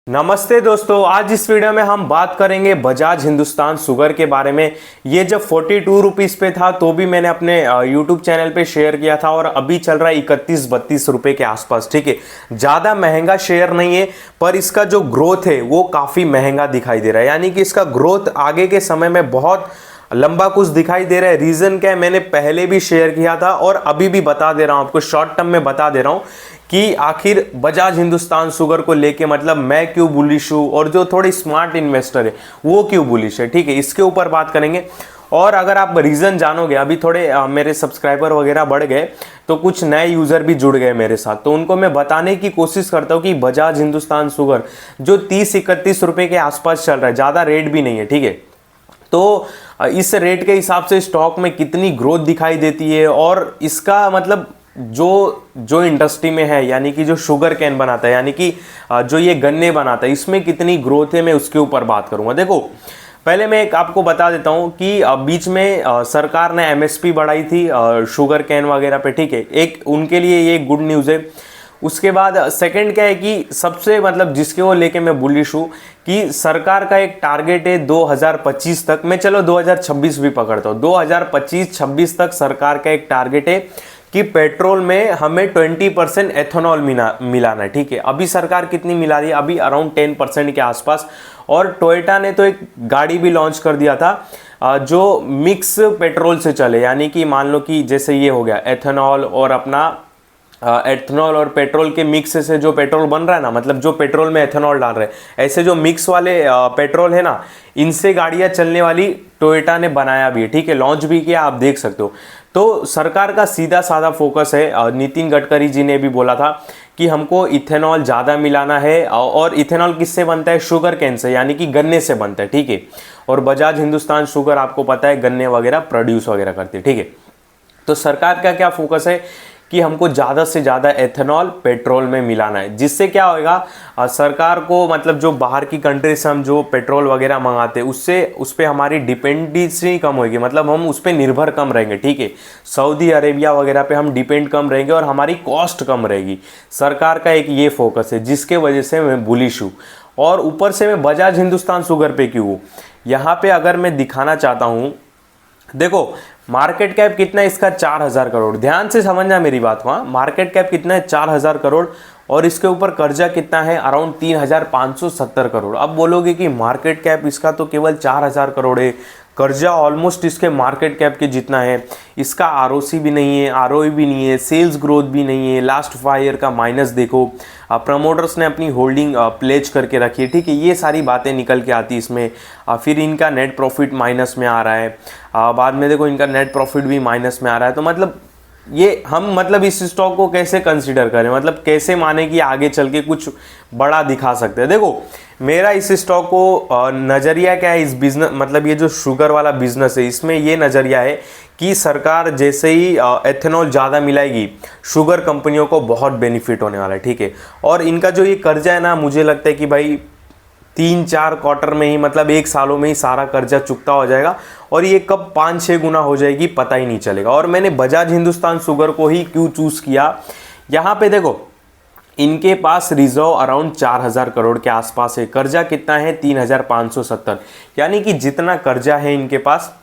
नमस्ते दोस्तों, आज इस वीडियो में हम बात करेंगे बजाज हिंदुस्तान शुगर के बारे में। ये जब 42 रुपीज़ पे था तो भी मैंने अपने यूट्यूब चैनल पे शेयर किया था और अभी चल रहा है 31-32 रुपए के आसपास। ठीक है, ज़्यादा महंगा शेयर नहीं है, पर इसका जो ग्रोथ है वो काफ़ी महंगा दिखाई दे रहा है। यानी कि इसका ग्रोथ आगे के समय में बहुत लंबा कुछ दिखाई दे रहा है। रीज़न क्या है, मैंने पहले भी शेयर किया था और अभी भी बता दे रहा हूँ आपको, शॉर्ट टर्म में बता दे रहा हूँ कि आखिर बजाज हिंदुस्तान शुगर को लेके मतलब मैं क्यों बुलिश हूँ और जो थोड़ी स्मार्ट इन्वेस्टर है वो क्यों बुलिश है। ठीक है, इसके ऊपर बात करेंगे। और अगर आप रीज़न जानोगे, अभी थोड़े मेरे सब्सक्राइबर वगैरह बढ़ गए तो कुछ नए यूज़र भी जुड़ गए मेरे साथ, तो उनको मैं बताने की कोशिश करता हूँ कि बजाज हिंदुस्तान शुगर जो 30-31 रुपए के आसपास चल रहा है, ज़्यादा रेट भी नहीं है। ठीक है, तो इस रेट के हिसाब से स्टॉक में कितनी ग्रोथ दिखाई देती है और इसका मतलब जो जो इंडस्ट्री में है, यानी कि जो शुगर कैन बनाता है, यानी कि जो ये गन्ने बनाता है, इसमें कितनी ग्रोथ है, मैं उसके ऊपर बात करूंगा। देखो, पहले मैं एक आपको बता देता हूं कि बीच में सरकार ने एमएसपी बढ़ाई थी शुगर कैन वगैरह पे। ठीक है, एक उनके लिए ये गुड न्यूज़ है। उसके बाद सेकंड क्या है कि सबसे मतलब जिसके वो लेके मैं बुलिश हूँ कि सरकार का एक टारगेट है 2025 तक, मैं चलो 2026 भी पकड़ता हूँ, 2025-26 तक सरकार का एक टारगेट है कि पेट्रोल में हमें 20% एथेनॉल मिलाना है। ठीक है, अभी सरकार कितनी मिला रही है, अभी अराउंड 10% के आसपास। और टोयोटा ने तो एक गाड़ी भी लॉन्च कर दिया था जो मिक्स पेट्रोल से चले, यानी कि मान लो कि जैसे ये हो गया एथेनॉल और अपना एथेनॉल और पेट्रोल के मिक्स से जो पेट्रोल बन रहा है ना, मतलब जो पेट्रोल में एथेनॉल डाल रहे हैं, ऐसे जो मिक्स वाले पेट्रोल है ना, इनसे गाड़ियां चलने वाली टोयोटा ने बनाया भी है। ठीक है, लॉन्च भी किया, आप देख सकते हो। तो सरकार का सीधा साधा फोकस है, नितिन गडकरी जी ने भी बोला था कि हमको इथेनॉल ज़्यादा मिलाना है। और इथेनॉल किससे बनता है? शुगर कैन से, यानी कि गन्ने से बनता है। ठीक है, और बजाज हिंदुस्तान शुगर आपको पता है गन्ने वगैरह प्रोड्यूस वगैरह करती है। ठीक है, तो सरकार का क्या फोकस है कि हमको ज़्यादा से ज़्यादा एथेनॉल पेट्रोल में मिलाना है, जिससे क्या होगा, सरकार को मतलब जो बाहर की कंट्री से हम जो पेट्रोल वगैरह मंगाते हैं उससे उस पर हमारी डिपेंडेंसी कम होगी, मतलब हम उस पर निर्भर कम रहेंगे। ठीक है, सऊदी अरेबिया वगैरह पे हम डिपेंड कम रहेंगे और हमारी कॉस्ट कम रहेगी। सरकार का एक ये फोकस है, जिसके वजह से मैं बुलिश हूँ। और ऊपर से मैं बजाज हिंदुस्तान शुगर पे क्यों हूँ, यहाँ पे अगर मैं दिखाना चाहता हूँ, देखो मार्केट कैप कितना है इसका, 4000 करोड़। ध्यान से समझना मेरी बात को, मार्केट कैप कितना है, 4000 करोड़। और इसके ऊपर कर्जा कितना है, अराउंड 3570 करोड़। अब बोलोगे कि मार्केट कैप इसका तो केवल 4000 करोड़ है, कर्जा ऑलमोस्ट इसके मार्केट कैप के जितना है। इसका आरओसी भी नहीं है, आरओई भी नहीं है, सेल्स ग्रोथ भी नहीं है, लास्ट 5 ईयर का माइनस देखो, प्रमोटर्स ने अपनी होल्डिंग प्लेज करके रखी है। ठीक है, ये सारी बातें निकल के आती इसमें। फिर इनका नेट प्रॉफिट माइनस में आ रहा है, बाद में देखो इनका नेट प्रॉफिट भी माइनस में आ रहा है। तो मतलब ये हम मतलब इस स्टॉक को कैसे कंसीडर करें, मतलब कैसे माने कि आगे चल के कुछ बड़ा दिखा सकते हैं। देखो मेरा इस स्टॉक को नज़रिया क्या है, इस बिजनेस मतलब ये जो शुगर वाला बिजनेस है, इसमें ये नज़रिया है कि सरकार जैसे ही एथेनॉल ज़्यादा मिलाएगी, शुगर कंपनियों को बहुत बेनिफिट होने वाला है। ठीक है, और इनका जो ये कर्जा है ना, मुझे लगता है कि भाई 3-4 क्वार्टर में ही, मतलब 1 सालों में ही सारा कर्जा चुकता हो जाएगा और ये कब 5-6 गुना हो जाएगी पता ही नहीं चलेगा। और मैंने बजाज हिंदुस्तान शुगर को ही क्यों चूज़ किया, यहाँ पे देखो इनके पास रिजर्व अराउंड 4000 करोड़ के आसपास है, कर्जा कितना है 3570, यानी कि जितना कर्जा है इनके पास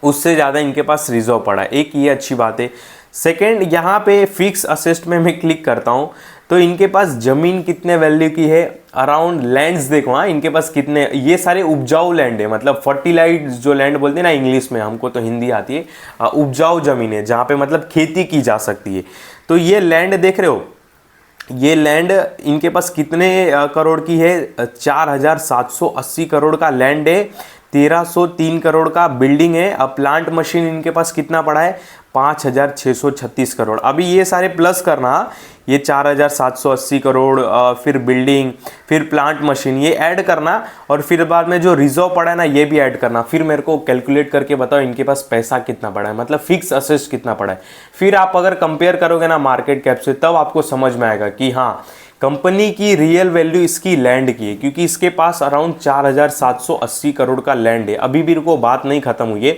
उससे ज़्यादा इनके पास रिजर्व पड़ा है। एक ये अच्छी बात है। सेकेंड, यहाँ पे फिक्स असेट में मैं क्लिक करता हूँ तो इनके पास ज़मीन कितने वैल्यू की है, अराउंड लैंड्स देखो, हाँ इनके पास कितने, ये सारे उपजाऊ लैंड है, मतलब फर्टिलाइज जो लैंड बोलते हैं ना इंग्लिश में, हमको तो हिंदी आती है, उपजाऊ ज़मीन है जहाँ पे मतलब खेती की जा सकती है। तो ये लैंड देख रहे हो, ये लैंड इनके पास कितने करोड़ की है, 4780 करोड़ का लैंड है, 1303 करोड़ का बिल्डिंग है। अब प्लांट मशीन इनके पास कितना पड़ा है, 5636 करोड़। अभी ये सारे प्लस करना, ये 4780 करोड़, फिर बिल्डिंग, फिर प्लांट मशीन, ये ऐड करना और फिर बाद में जो रिजर्व पड़ा है ना ये भी ऐड करना। फिर मेरे को कैलकुलेट करके बताओ इनके पास पैसा कितना पड़ा है, मतलब फिक्स असेट्स कितना पड़ा है। फिर आप अगर कंपेयर करोगे ना मार्केट कैप से, तब आपको समझ में आएगा कि हाँ कंपनी की रियल वैल्यू इसकी लैंड की है, क्योंकि इसके पास अराउंड 4780 करोड़ का लैंड है। अभी भी को बात नहीं खत्म हुई है।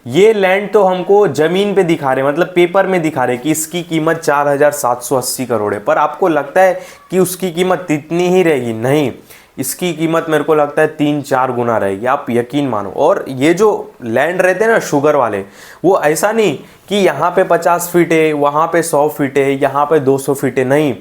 ये लैंड तो हमको जमीन पे दिखा रहे, मतलब पेपर में दिखा रहे कि इसकी कीमत 4,780 करोड़ है, पर आपको लगता है कि उसकी कीमत इतनी ही रहेगी? नहीं, इसकी कीमत मेरे को लगता है 3-4 गुना रहेगी, आप यकीन मानो। और ये जो लैंड रहते हैं ना शुगर वाले, वो ऐसा नहीं कि यहाँ पे 50 फीट है, वहाँ पे 100 फीट है, यहाँ पे 200 फीट है, नहीं,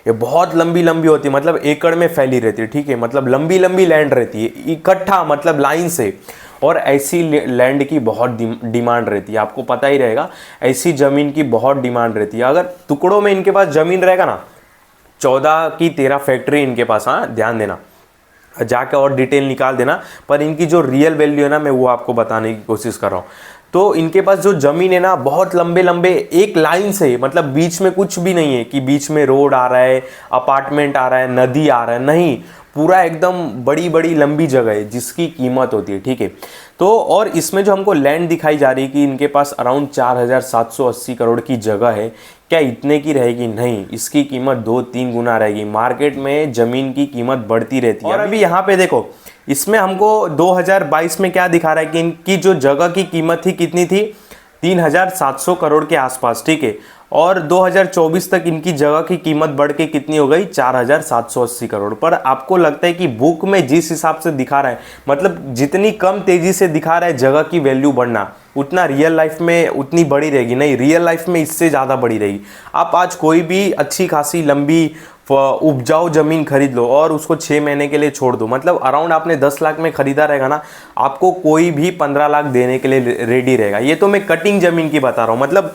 ये बहुत लंबी लंबी होती है, मतलब एकड़ में फैली रहती है, ठीक है, मतलब लंबी लंबी लैंड रहती है इकट्ठा, मतलब लाइन से। और ऐसी लैंड की बहुत डिमांड रहती है, आपको पता ही रहेगा, ऐसी ज़मीन की बहुत डिमांड रहती है। अगर टुकड़ों में इनके पास ज़मीन रहेगा ना, 14 की 13 फैक्ट्री इनके पास, हाँ ध्यान देना, जाके और डिटेल निकाल देना, पर इनकी जो रियल वैल्यू है ना, मैं वो आपको बताने की कोशिश कर रहा हूँ। तो इनके पास जो ज़मीन है ना, बहुत लंबे लंबे एक लाइन से, मतलब बीच में कुछ भी नहीं है कि बीच में रोड आ रहा है, अपार्टमेंट आ रहा है, नदी आ रहा है, नहीं, पूरा एकदम बड़ी बड़ी लंबी जगह है जिसकी कीमत होती है, ठीक है। तो और इसमें जो हमको लैंड दिखाई जा रही है कि इनके पास अराउंड 4,780 करोड़ की जगह है, क्या इतने की रहेगी? नहीं, इसकी कीमत 2-3 गुना रहेगी। मार्केट में ज़मीन की कीमत बढ़ती रहती है। और अभी यहाँ पे देखो, इसमें हमको 2022 में क्या दिखा रहा है कि इनकी जो जगह की कीमत थी कितनी थी? 3,700 करोड़ के आसपास, ठीक है। और 2024 तक इनकी जगह की कीमत बढ़ के कितनी हो गई? 4,780 करोड़। पर आपको लगता है कि बुक में जिस हिसाब से दिखा रहा है, मतलब जितनी कम तेजी से दिखा रहा है जगह की वैल्यू बढ़ना, उतना रियल लाइफ में उतनी बड़ी रहेगी? नहीं, रियल लाइफ में इससे ज़्यादा बड़ी रहेगी। आप आज कोई भी अच्छी खासी लंबी उपजाऊ जमीन खरीद लो और उसको 6 महीने के लिए छोड़ दो, मतलब अराउंड आपने 10 लाख में खरीदा रहेगा ना, आपको कोई भी 15 लाख देने के लिए रेडी रहेगा। ये तो मैं कटिंग जमीन की बता रहा हूँ, मतलब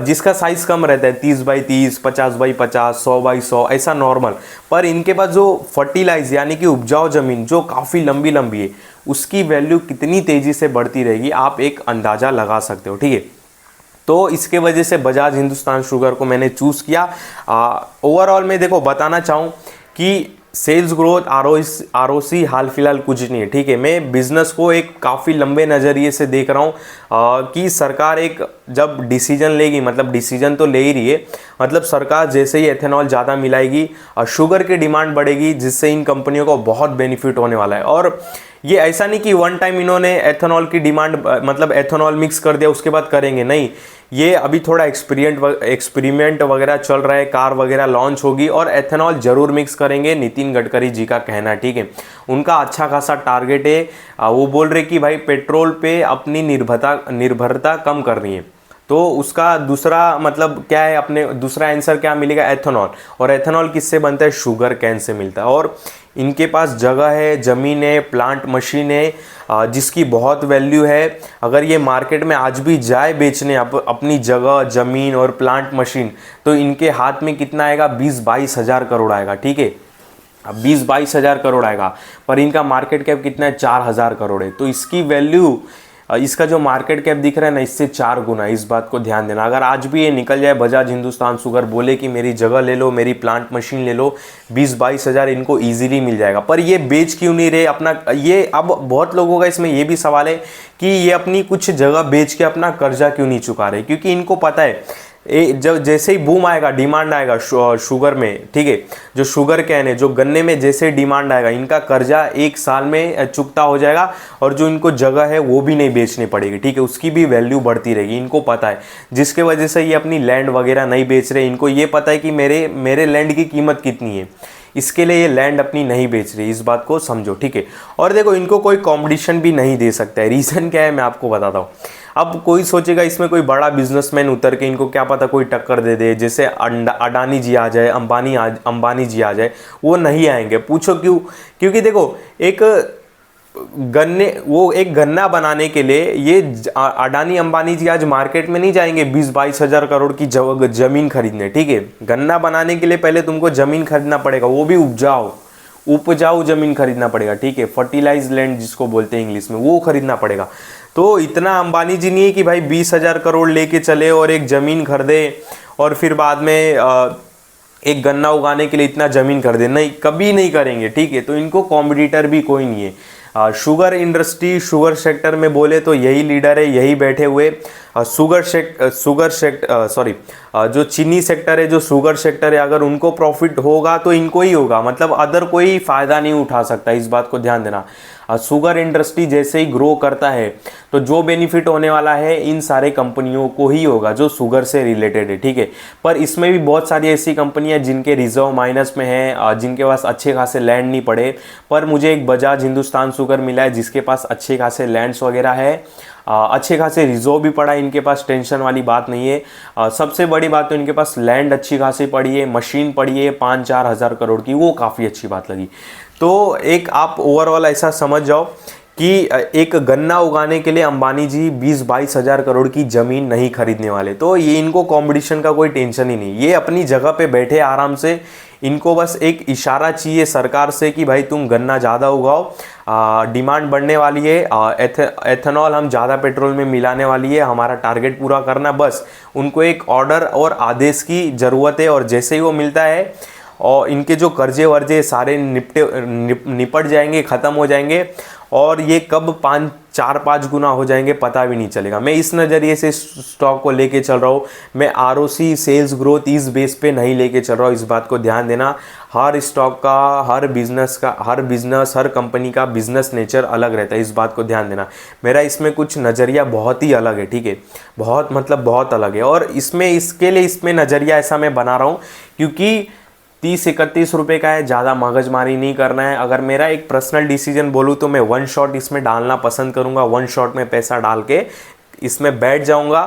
जिसका साइज कम रहता है, 30 बाई 30, 50 बाई 50, 100 बाई 100, ऐसा नॉर्मल। पर इनके पास जो फर्टिलाइज यानी कि उपजाऊ जमीन जो काफ़ी लंबी लंबी है, उसकी वैल्यू कितनी तेज़ी से बढ़ती रहेगी आप एक अंदाज़ा लगा सकते हो, ठीक है। तो इसके वजह से बजाज हिंदुस्तान शुगर को मैंने चूज़ किया। ओवरऑल मैं देखो बताना चाहूँ कि सेल्स ग्रोथ, आरओसी हाल फिलहाल कुछ नहीं है, ठीक है। मैं बिजनेस को एक काफ़ी लंबे नज़रिए से देख रहा हूँ कि सरकार एक जब डिसीजन लेगी, मतलब डिसीजन तो ले ही रही है, मतलब सरकार जैसे ही एथेनॉल ज़्यादा मिलाएगी, शुगर की डिमांड बढ़ेगी, जिससे इन कंपनियों को बहुत बेनिफिट होने वाला है। और ये ऐसा नहीं कि वन टाइम इन्होंने एथेनॉल की डिमांड, मतलब एथेनॉल मिक्स कर दिया उसके बाद करेंगे, नहीं, ये अभी थोड़ा एक्सपेरिमेंट वगैरह चल रहा है, कार वगैरह लॉन्च होगी और एथेनॉल जरूर मिक्स करेंगे, नितिन गडकरी जी का कहना, ठीक है। उनका अच्छा खासा टारगेट है, वो बोल रहे कि भाई पेट्रोल पे अपनी निर्भरता कम करनी है। तो उसका दूसरा मतलब क्या है, अपने दूसरा आंसर क्या मिलेगा? एथेनॉल। और एथेनॉल किससे बनता है? शुगर कैन से मिलता है। और इनके पास जगह है, ज़मीन है, प्लांट मशीन है, जिसकी बहुत वैल्यू है। अगर ये मार्केट में आज भी जाए बेचने अपनी जगह, ज़मीन और प्लांट मशीन, तो इनके हाथ में कितना आएगा? 20-22 हज़ार करोड़ आएगा, ठीक है। अब 20-22 हज़ार करोड़ आएगा, पर इनका मार्केट कैप कितना है? 4,000 करोड़ है। तो इसकी वैल्यू, इसका जो मार्केट कैप दिख रहा है ना, इससे 4 गुना, इस बात को ध्यान देना। अगर आज भी ये निकल जाए, बजाज हिंदुस्तान शुगर बोले कि मेरी जगह ले लो, मेरी प्लांट मशीन ले लो, 20-22 हज़ार इनको इजीली मिल जाएगा। पर ये बेच क्यों नहीं रहे अपना? ये अब बहुत लोगों का इसमें ये भी सवाल है कि ये अपनी कुछ जगह बेच के अपना कर्जा क्यों नहीं चुका रहे, क्योंकि इनको पता है जब जैसे ही बूम आएगा, डिमांड आएगा शुगर में, ठीक है, जो शुगर कैन है, जो गन्ने में जैसे डिमांड आएगा, इनका कर्जा 1 साल में चुकता हो जाएगा और जो इनको जगह है वो भी नहीं बेचनी पड़ेगी, ठीक है, उसकी भी वैल्यू बढ़ती रहेगी, इनको पता है। जिसके वजह से ये अपनी लैंड वगैरह नहीं बेच रहे, इनको ये पता है कि मेरे लैंड की कीमत कितनी है, इसके लिए ये लैंड अपनी नहीं बेच रही, इस बात को समझो, ठीक है। और देखो, इनको कोई कंपटीशन भी नहीं दे सकता है। रीज़न क्या है मैं आपको बताता हूँ। अब कोई सोचेगा इसमें कोई बड़ा बिजनेसमैन उतर के, इनको क्या पता कोई टक्कर दे दे, जैसे अडानी जी आ जाए, अंबानी जी आ जाए, वो नहीं आएंगे। पूछो क्यों? क्योंकि देखो, एक गन्ना बनाने के लिए ये अडानी अंबानी जी आज मार्केट में नहीं जाएंगे 20-22 हज़ार करोड़ की जमीन खरीदने, ठीक है। गन्ना बनाने के लिए पहले तुमको जमीन खरीदना पड़ेगा, वो भी उपजाऊ जमीन खरीदना पड़ेगा, ठीक है, फर्टिलाइज लैंड जिसको बोलते हैं इंग्लिश में, वो खरीदना पड़ेगा। तो इतना अंबानी जी नहीं है कि भाई 20,000 करोड़ लेके चले और एक ज़मीन खरीदे और फिर बाद में एक गन्ना उगाने के लिए इतना ज़मीन खरीदे, नहीं, कभी नहीं करेंगे, ठीक है। तो इनको कॉम्पिटिटर भी कोई नहीं है। शुगर इंडस्ट्री, शुगर सेक्टर में बोले तो यही लीडर है, यही बैठे हुए। जो चीनी सेक्टर है, जो शुगर सेक्टर है, अगर उनको प्रॉफिट होगा तो इनको ही होगा, मतलब अदर कोई फायदा नहीं उठा सकता, इस बात को ध्यान देना। शुगर इंडस्ट्री जैसे ही ग्रो करता है तो जो बेनिफिट होने वाला है इन सारे कंपनियों को ही होगा जो शुगर से रिलेटेड है, ठीक है। पर इसमें भी बहुत सारी ऐसी कंपनियां जिनके रिजर्व माइनस में है, जिनके पास अच्छे खासे लैंड नहीं पड़े, पर मुझे एक बजाज हिंदुस्तान शुगर मिला है जिसके पास अच्छे खासे लैंड्स वगैरह है, अच्छे खासे रिजर्व भी पड़ा है, इनके पास टेंशन वाली बात नहीं है। सबसे बड़ी बात तो इनके पास लैंड अच्छी खासी पड़ी है, मशीन पड़ी है 5-4 हज़ार करोड़ की, वो काफ़ी अच्छी बात लगी। तो एक आप ओवरऑल ऐसा समझ जाओ कि एक गन्ना उगाने के लिए अंबानी जी 20-22 हज़ार करोड़ की ज़मीन नहीं खरीदने वाले, तो ये इनको कंपटीशन का कोई टेंशन ही नहीं, ये अपनी जगह पे बैठे आराम से। इनको बस एक इशारा चाहिए सरकार से कि भाई तुम गन्ना ज़्यादा उगाओ, डिमांड बढ़ने वाली है, एथेनॉल हम ज़्यादा पेट्रोल में मिलाने वाली है, हमारा टारगेट पूरा करना, बस उनको एक ऑर्डर और आदेश की ज़रूरत है। और जैसे ही वो मिलता है और इनके जो कर्जे वर्जे सारे निपट जाएंगे, ख़त्म हो जाएंगे, और ये कब 4-5 गुना हो जाएंगे पता भी नहीं चलेगा। मैं इस नज़रिए से स्टॉक को लेके चल रहा हूँ, मैं आरओसी सेल्स ग्रोथ इस बेस पे नहीं लेके चल रहा हूँ, इस बात को ध्यान देना। हर स्टॉक का, हर बिजनेस, हर कंपनी का बिजनेस नेचर अलग रहता है, इस बात को ध्यान देना। मेरा इसमें कुछ नज़रिया बहुत ही अलग है, ठीक है, बहुत अलग है। और इसमें नज़रिया ऐसा मैं बना रहा हूँ क्योंकि 30-31 रुपये का है, ज़्यादा मगजमारी नहीं करना है। अगर मेरा एक पर्सनल डिसीजन बोलूँ तो मैं वन शॉट इसमें डालना पसंद करूँगा, वन शॉट में पैसा डाल के इसमें बैठ जाऊँगा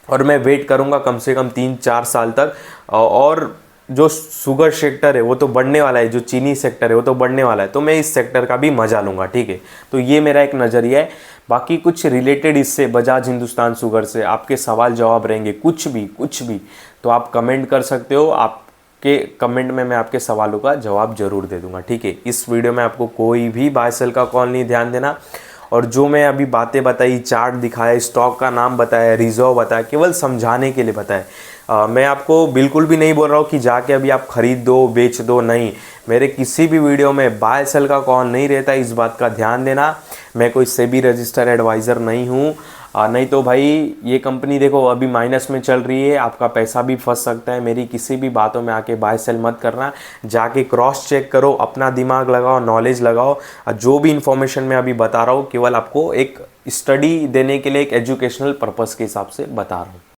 और मैं वेट करूँगा कम से कम 3-4 साल तक। और जो शुगर सेक्टर है वो तो बढ़ने वाला है, जो चीनी सेक्टर है वो तो बढ़ने वाला है, तो मैं इस सेक्टर का भी मजा लूँगा, ठीक है। तो ये मेरा एक नज़रिया है। बाकी कुछ रिलेटेड इससे बजाज हिंदुस्तान शुगर से आपके सवाल जवाब रहेंगे, कुछ भी तो आप कमेंट कर सकते हो, आपके कमेंट में मैं आपके सवालों का जवाब जरूर दे दूंगा, ठीक है। इस वीडियो में आपको कोई भी बाय सेल का कॉल नहीं, ध्यान देना। और जो मैं अभी बातें बताई, चार्ट दिखाया, स्टॉक का नाम बताया, रिजर्व बताया, केवल समझाने के लिए बताया। मैं आपको बिल्कुल भी नहीं बोल रहा हूँ कि जाके अभी आप खरीद दो, बेच दो, नहीं। मेरे किसी भी वीडियो में बाय सेल का कॉल नहीं रहता, इस बात का ध्यान देना। मैं कोई सेबी रजिस्टर्ड एडवाइज़र नहीं हूँ, नहीं तो भाई ये कंपनी देखो अभी माइनस में चल रही है, आपका पैसा भी फंस सकता है। मेरी किसी भी बातों में आके बाय सेल मत करना, जाके क्रॉस चेक करो, अपना दिमाग लगाओ, नॉलेज लगाओ। जो भी इन्फॉर्मेशन मैं अभी बता रहा हूँ केवल आपको एक स्टडी देने के लिए, एक एजुकेशनल पर्पस के हिसाब से बता रहा हूँ।